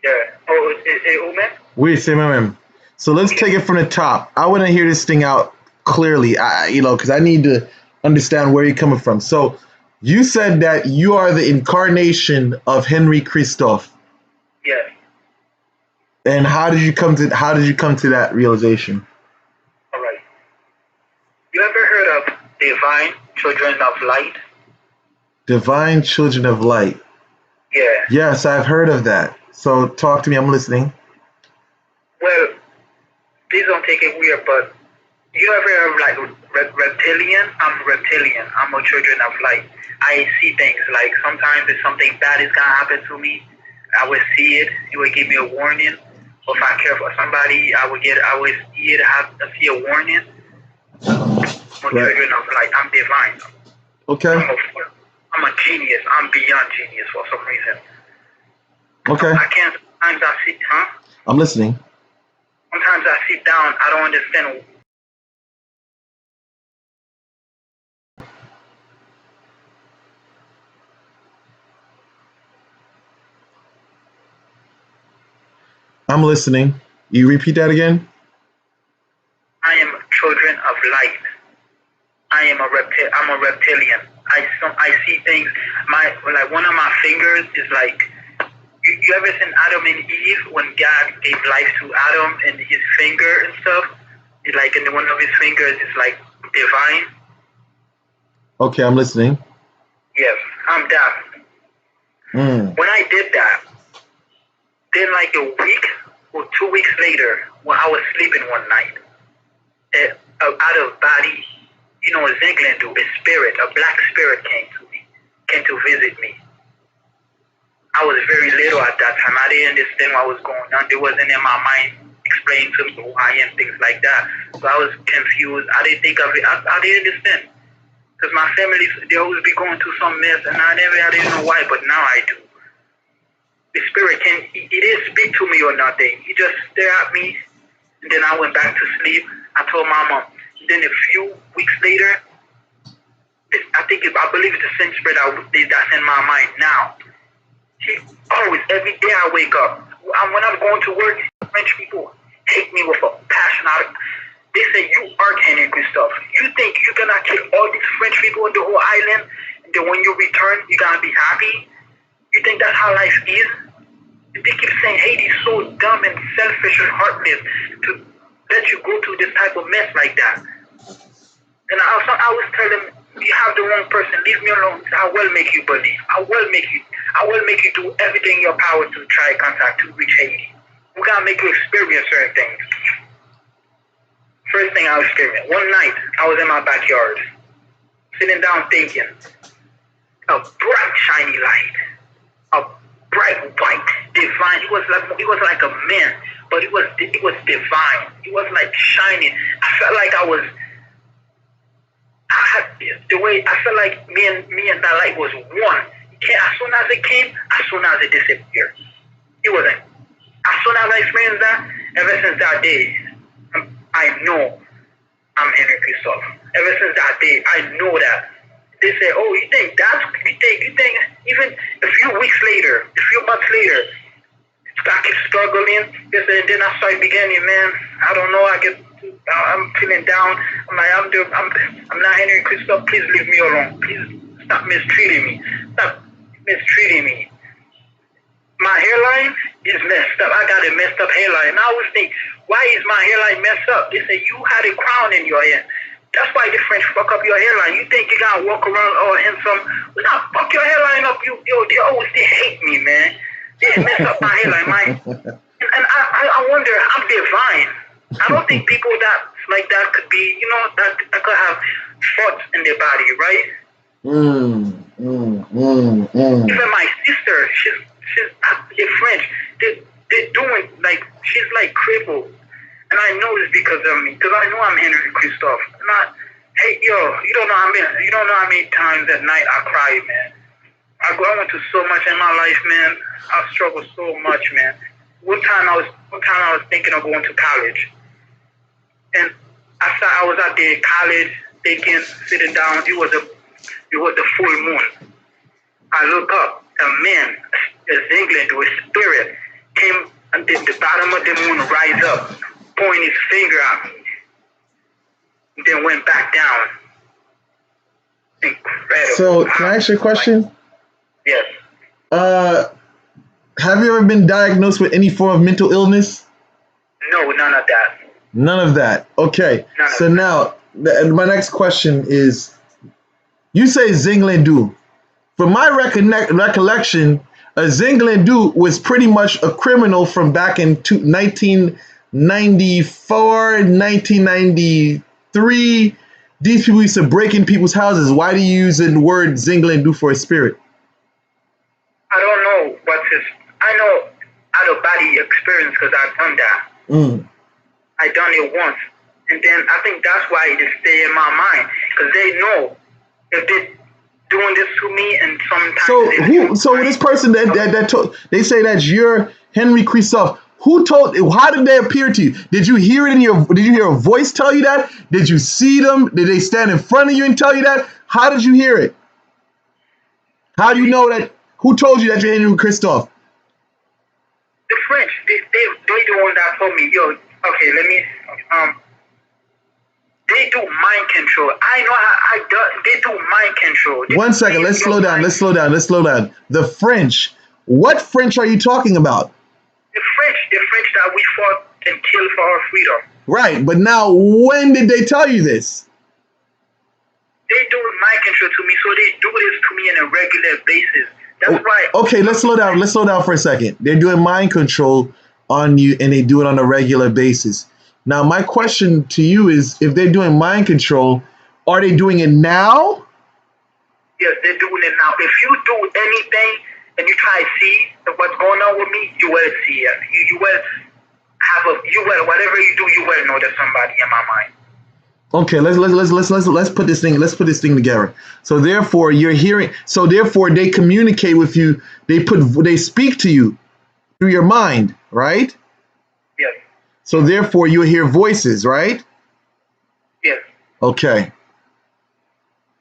Yeah. Oh, c'est où-même? Oui, c'est moi-même. So let's take it from the top. I want to hear this thing out clearly, because I need to understand where you're coming from. So you said that you are the incarnation of Henry Christophe. Yes. And how did you come to that realization? All right. You ever heard of Divine Children of Light? Divine Children of Light. Yeah. Yes, I've heard of that. So talk to me. I'm listening. Well, please don't take it weird, but you ever heard of like reptilian? I'm reptilian. I'm a children of light. I see things like sometimes if something bad is gonna happen to me, I would see it. It would give me a warning. Or if I care for somebody, I would see it. See a warning. I'm a children of light. I'm divine. Okay. I'm a genius. I'm beyond genius for some reason. Okay. I can't. Sometimes I sit. I'm listening. Sometimes I sit down. I don't understand. I'm listening. You repeat that again? I am children of light. I'm a reptilian. I see things. Like one of my fingers is like. You ever seen Adam and Eve when God gave life to Adam and his finger and stuff? It's like in one of his fingers is like divine. Okay, I'm listening. Yes, I'm that. When I did that, then like a week or 2 weeks later, when I was sleeping one night, out of body, as England do, a black spirit came to visit me. I was very little at that time. I didn't understand what was going on. There wasn't in my mind explaining to me who I am, things like that. So I was confused. I didn't think of it. I didn't understand. Because my family, they always be going through some mess, and I didn't know why, but now I do. The spirit he didn't speak to me or nothing. He just stared at me, and then I went back to sleep. I told my mom. Then a few weeks later, I believe it's the same spirit that's in my mind now. She always, every day I wake up, when I'm going to work, French people hate me with a passion. They say, you are Henry Christophe. You think you're going to kill all these French people on the whole island, and then when you return, you're going to be happy? You think that's how life is? They keep saying Haiti's so dumb and selfish and heartless to let you go through this type of mess like that. And I was telling them, you have the wrong person. Leave me alone. I will make you believe. I will make you do everything in your power to try contact to reach Haiti. We gotta make you experience certain things. First thing I experienced, one night I was in my backyard, sitting down thinking, a bright shiny light, a bright white divine. It was like a man, but it was divine. It was like shining. I felt like I felt like me and that light was one. As soon as it came, as soon as it disappeared. It wasn't. As soon as I experienced that, ever since that day, I know I'm Henry Christophe. Ever since that day, I know that. They say, oh, you think even a few weeks later, a few months later, I keep struggling. They say, then I start beginning, man. I don't know. I'm feeling down. I'm like, I'm not Henry Christophe. Please leave me alone. Please stop mistreating me. Stop mistreating me. My hairline is messed up. I got a messed up hairline. And I always think, why is my hairline messed up? They say, you had a crown in your head. That's why the French fuck up your hairline. You think you gotta walk around all handsome? Well, now fuck your hairline up. They always hate me, man. They mess up my hairline. And I wonder, I'm divine. I don't think people that like that could be, that could have thoughts in their body, right? Even my sister, she's French. They're doing she's like crippled, and I know it's because of me, because I know I'm Henry Christophe. You don't know how many times at night I cry, man. I went through so much in my life, man. I struggled so much, man. One time I was thinking of going to college. And I was out there in college thinking, sitting down, it was the full moon. I look up, a man, a England with spirit. came and the bottom of the moon rise up, pointing his finger at me, and then went back down. Incredible. So, can I ask you a question? Yes. Have you ever been diagnosed with any form of mental illness? No, none of that. None of that. Okay. So now, my next question is, you say Zinglendu. From my recollection, a Zinglendu was pretty much a criminal from back in 1994, 1993. These people used to break in people's houses. Why do you use the word Zinglendu for a spirit? I don't know what's his. I know out of body experience because I've done that. I done it once, and then I think that's why it stay in my mind because they know if they're doing this to me, and sometimes. So this person that told, they say that you're Henry Christophe. Who told? How did they appear to you? Did you hear it in your? Did you hear a voice tell you that? Did you see them? Did they stand in front of you and tell you that? How did you hear it? How do you know that? Who told you that you're Henry Christophe? The French. They the one that told me, yo. Okay, let me. They do mind control. I know how they do mind control. One second. Let's slow down. Let's slow down. The French. What French are you talking about? The French that we fought and killed for our freedom. Right, but now when did they tell you this? They do mind control to me, so they do this to me on a regular basis. That's why. Okay, let's slow down. Let's slow down for a second. They're doing mind control on you, and they do it on a regular basis. Now, my question to you is, if they're doing mind control, are they doing it now? Yes, they're doing it now. If you do anything and you try to see what's going on with me, you will see it. You will whatever you do, you will know there's somebody in my mind. Okay, let's put this thing together. So therefore, you're hearing. So therefore, they communicate with you. They speak to you through your mind, right? Yes. So therefore, you hear voices, right? Yes. Okay.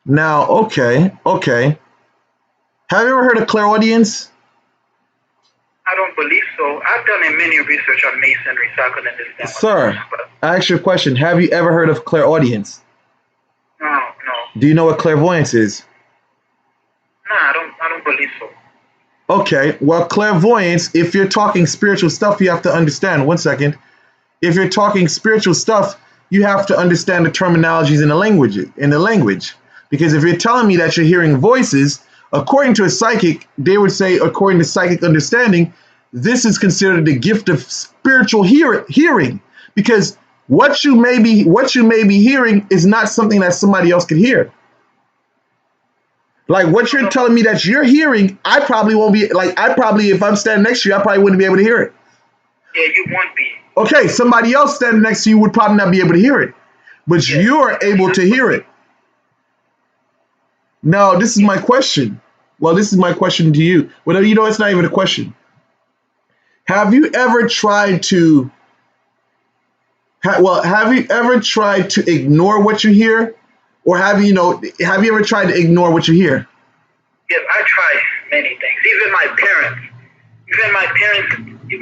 Now, okay. Have you ever heard of clairaudience? I don't believe so. I've done many research on masonry, so I can understand. Sir, I asked you a question. Have you ever heard of clairaudience? No. Do you know what clairvoyance is? No, I don't believe so. Okay, well, clairvoyance, if you're talking spiritual stuff, you have to understand. One second. If you're talking spiritual stuff, you have to understand the terminologies in the language. Because if you're telling me that you're hearing voices, according to a psychic, they would say, according to psychic understanding, this is considered the gift of spiritual hearing. Because what you may be hearing is not something that somebody else can hear. Like what you're telling me that you're hearing, I probably won't be, if I'm standing next to you, I probably wouldn't be able to hear it. Yeah, you won't be. Okay, somebody else standing next to you would probably not be able to hear it. But you're able to hear it. Now, this is my question. Well, this is my question to you. Well, you know, it's not even a question. Have you ever tried to ignore what you hear? Or have you ever tried to ignore what you hear? Yes, I tried many things. Even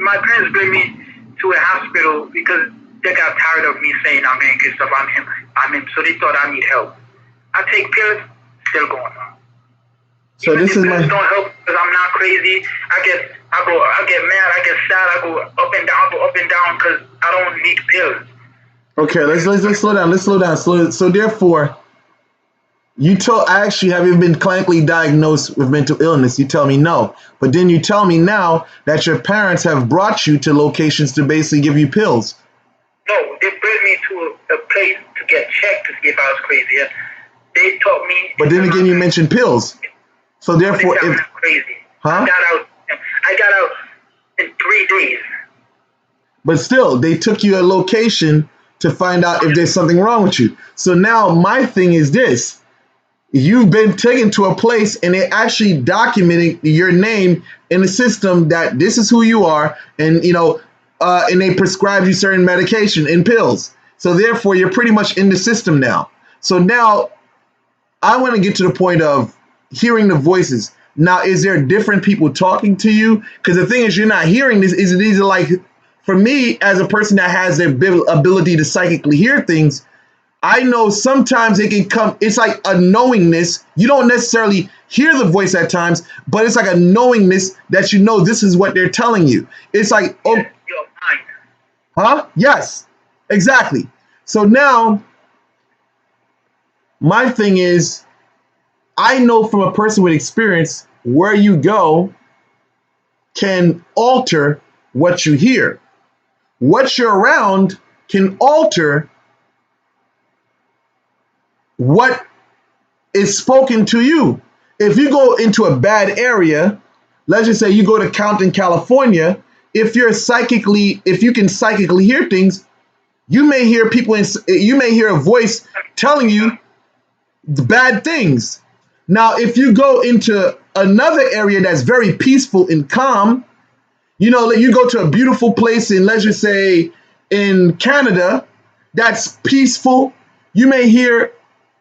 my parents bring me to a hospital because they got tired of me saying I'm Henry Christophe, I'm him, so they thought I need help. I take pills, still going on. So even this is pills don't help because I'm not crazy. I get mad, I get sad, I go up and down because I don't need pills. Okay, let's slow down. Let's slow down. So therefore, I actually have you been clinically diagnosed with mental illness? You tell me no. But then you tell me now that your parents have brought you to locations to basically give you pills. No, they bring me to a place to get checked to see if I was crazy. Yeah. They taught me. But then again, you mentioned pills. So therefore, I'm crazy. Huh? I got out in 3 days. But still, they took you a location to find out if there's something wrong with you. So now my thing is this. You've been taken to a place and they're actually documenting your name in the system that this is who you are, and and they prescribe you certain medication and pills. So therefore, you're pretty much in the system now. So now I want to get to the point of hearing the voices. Now, is there different people talking to you? Because the thing is, you're not hearing this. These are like, for me, as a person that has the ability to psychically hear things, I know sometimes it can come, it's like a knowingness. You don't necessarily hear the voice at times, but it's like a knowingness that you know this is what they're telling you. It's like, oh, Your mind. huh? Yes, exactly. So now, my thing is, I know from a person with experience, where you go can alter what you hear. What you're around can alter what is spoken to you. If you go into a bad area, let's just say you go to Compton, California, if you can psychically hear things, you may hear you may hear a voice telling you the bad things. Now, if you go into another area that's very peaceful and calm, you go to a beautiful place in, let's just say, in Canada, that's peaceful, you may hear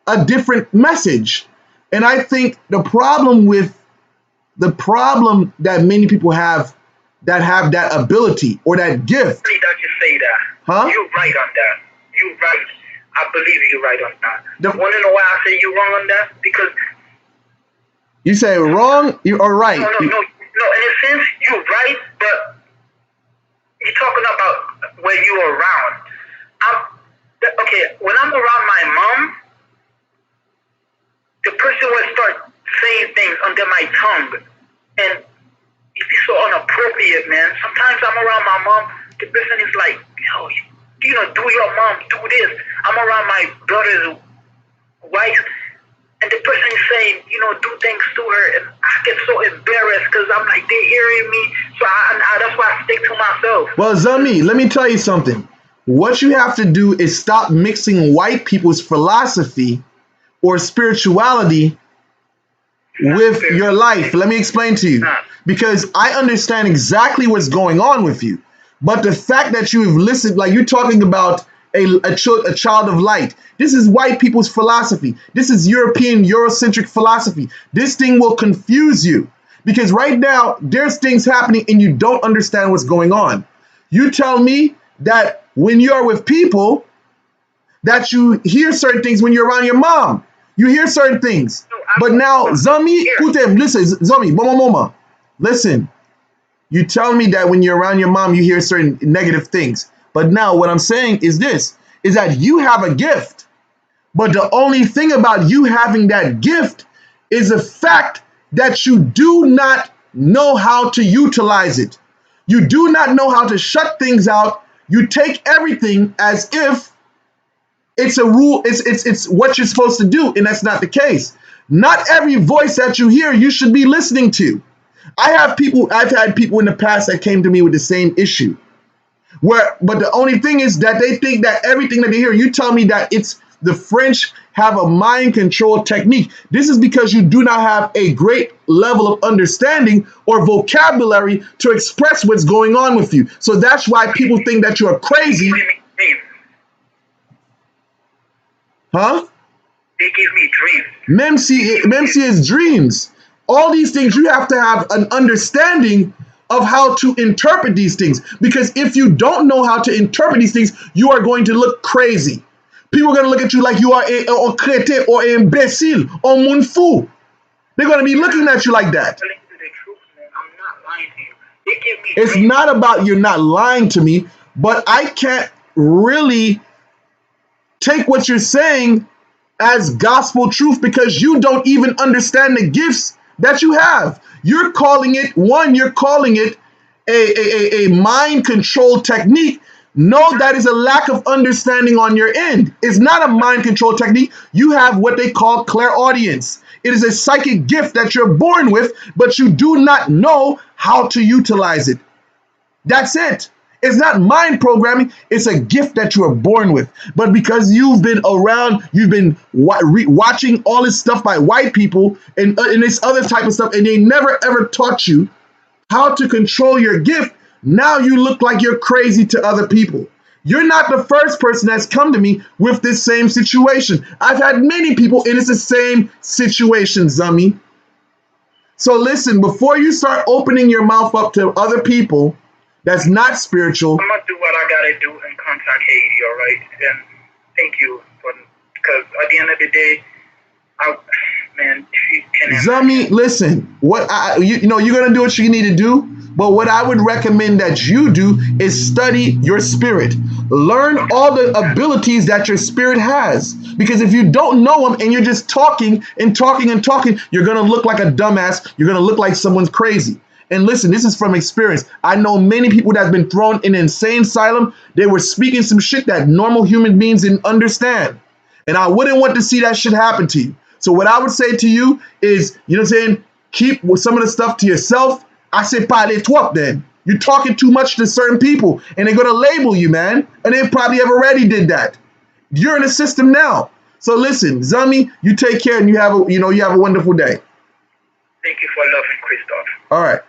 a different message. And I think the problem that many people have that ability or that gift. That you say that. Huh? You're right on that. You're right. I believe you're right on that. Want to know why I say you're wrong on that? Because you say wrong, you are right. No. In a sense, you're right, but you're talking about where you're around. Okay, when I'm around my mom, the person will start saying things under my tongue, and it's so inappropriate, man. Sometimes I'm around my mom, the person is like, yo, do your mom do this. I'm around my brother's wife, and the person is saying, do things to her, and I get so embarrassed because I'm like, they're hearing me, so that's why I stick to myself. Well, Zami, let me tell you something. What you have to do is stop mixing white people's philosophy or spirituality with your life. Let me explain to you. Because I understand exactly what's going on with you. But the fact that you've listened, like you're talking about a child of light. This is white people's philosophy. This is European, Eurocentric philosophy. This thing will confuse you. Because right now, there's things happening and you don't understand what's going on. You tell me that when you're with people, that you hear certain things when you're around your mom. You hear certain things. But now, Zami, listen, Zami, mama, listen. You tell me that when you're around your mom, you hear certain negative things. But now what I'm saying is this, is that you have a gift. But the only thing about you having that gift is the fact that you do not know how to utilize it. You do not know how to shut things out. You take everything as if it's a rule, it's what you're supposed to do, and that's not the case. Not every voice that you hear, you should be listening to. I've had people in the past that came to me with the same issue. But the only thing is that they think that everything that they hear, you tell me that it's the French have a mind control technique. This is because you do not have a great level of understanding or vocabulary to express what's going on with you. So that's why people think that you're crazy. Huh? They give me dreams. Memsi is dreams. All these things, you have to have an understanding of how to interpret these things. Because if you don't know how to interpret these things, you are going to look crazy. People are going to look at you like you are a crétin or an imbécile or moun fou. They're going to be looking at you like that. I'm not lying to you. They give me it's dreams. Not about you're not lying to me, but I can't really take what you're saying as gospel truth because you don't even understand the gifts that you have. You're calling it a mind control technique. No, that is a lack of understanding on your end. It's not a mind control technique. You have what they call clairaudience. It is a psychic gift that you're born with, but you do not know how to utilize it. That's it. It's not mind programming. It's a gift that you are born with. But because you've been around, you've been watching all this stuff by white people and this other type of stuff, and they never ever taught you how to control your gift. Now you look like you're crazy to other people. You're not the first person that's come to me with this same situation. I've had many people, and it's the same situation, Zami. So listen, before you start opening your mouth up to other people that's not spiritual. I'm going to do what I got to do and contact Haiti, all right? And thank you. Because at the end of the day, she can... Zami, listen, you're going to do what you need to do, but what I would recommend that you do is study your spirit. Learn all the abilities that your spirit has. Because if you don't know them and you're just talking and talking and talking, you're going to look like a dumbass. You're going to look like someone's crazy. And listen, this is from experience. I know many people that have been thrown in an insane asylum. They were speaking some shit that normal human beings didn't understand. And I wouldn't want to see that shit happen to you. So what I would say to you is, you know what I'm saying? Keep some of the stuff to yourself. I say parle toi then. You're talking too much to certain people and they're going to label you, man. And they probably have already did that. You're in the system now. So listen, Zami, you take care and you have a wonderful day. Thank you for loving Christophe. All right.